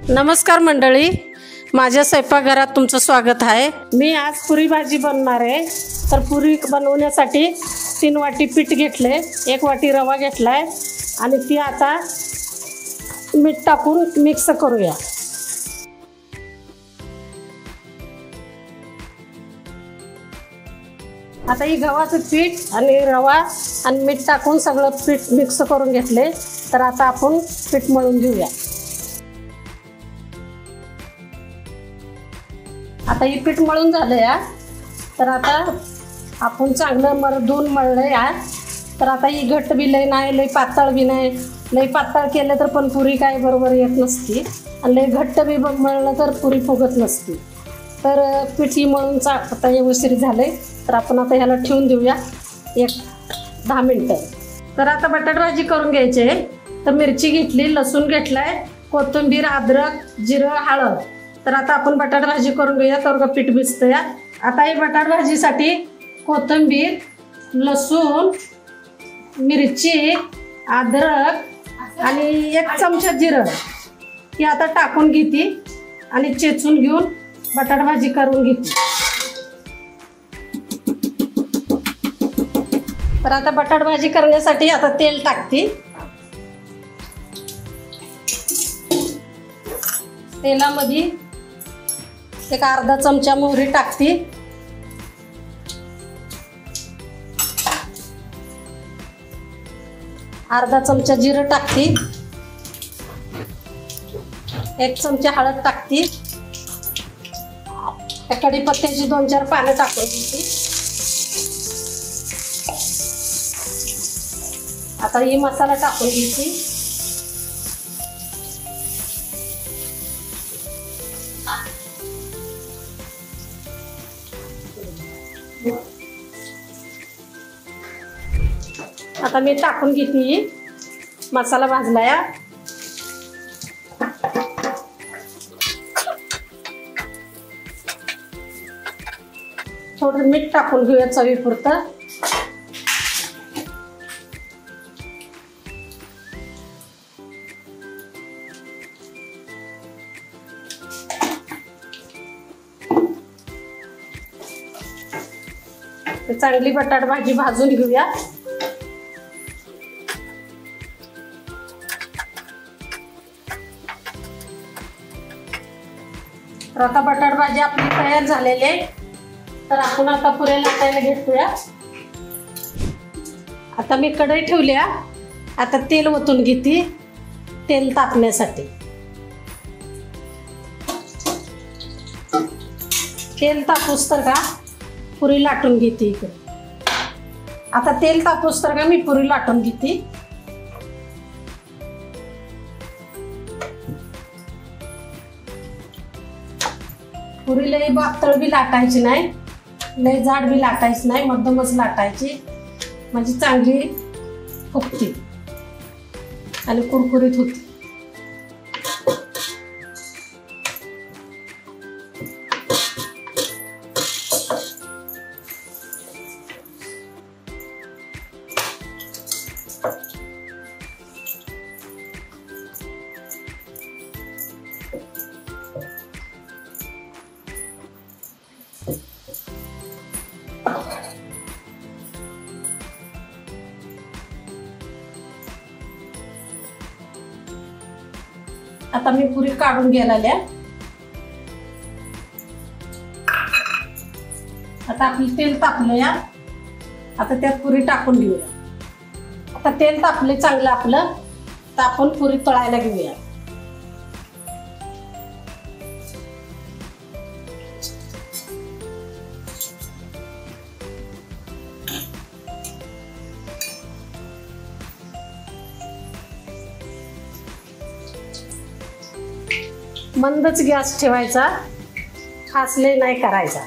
नमस्कार मंडळी, माझ्या स्वयंपाकघरात तुमचं स्वागत आहे। मी आज पुरी भाजी बनवणार आहे। तर पुरी बनवण्यासाठी 3 वाटी पीठ घेतले, 1 वाटी रवा घेतलाय आणि ती आता मीठ टाकून मिक्स करूया। आता ही गव्हाचं पीठ आणि रवा आणि मीठ टाकून सगळं पीठ मिक्स करून घेतले। तर आता आपण पीठ मळून घेऊया। आता ही पीठ मळून झालं या। तर आता आपण चांगलं मळून मळलं या। तर आता ही घट्ट बी लई नाही, लई पातळ बी नाही। लई पातळ केलं तर पण पुरी काय बरोबर येत नसती आणि लई घट्ट बी मळलं तर पुरी फुगत नसती। तर पीठ ही मळून आता व्यवस्थित झालंय। तर आपण आता ह्याला ठेवून देऊया 10 मिनिटं। तर आता बटाटा भाजी करून घ्यायची। तर मिरची घेतली, लसूण घेतलाय, कोथिंबीर, अद्रक, जिरं, हळद। तर आता आपण बटाटा भाजी करून घेऊया। तर पीठ भिजतं या। आता ही बटाटा भाजीसाठी कोथिंबीर, लसूण, मिरची, अद्रक आणि 1 चमचा जिरं ही आता टाकून घेते आणि चेचून घेऊन बटाटा भाजी करून घेते। तर आता बटाटा भाजी करण्यासाठी आता तेल टाकते। तेलामध्ये 1 अर्धा चमचा मोहरी टाकते, अर्धा चमचा जिरं टाकते, 1 चमचा हळद टाकते, कढीपत्त्याची 2-4 पानं टाकून घेते। आता ही मसाला टाकून घ्यायची। आता मी टाकून घेते मसाला भाजला या। थोडं मीठ टाकून घेऊया चवीपुरतं। चांगली बटाटा भाजी भाजून घेऊया। आता बटाटा भाजी आपली तयार झालेली आहे। तर आपण आता पुऱ्या लाटायला घेऊया। आता मी कढई ठेवल्या, आता तेल ओतून घेते तेल तापण्यासाठी। तेल तापूस तर का पुरी लाटून घेते इकडे। आता तेल तापूस तर का मी पुरी लाटून घेते। पुरी लई पातळ बी लाटायची नाही, लई जाड बी लाटायची नाही, मध्यमच लाटायची म्हणजे चांगली फुगते आणि कुरकुरीत होते। आता मी पुरी काढून घ्यायला। आता आपलं तेल तापलं या। आता त्यात पुरी टाकून घेऊया। आता तेल तापले चांगलं आपलं, तर आपण पुरी तळायला घेऊया। मंदच गॅस ठेवायचा, खास लई नाही करायचा।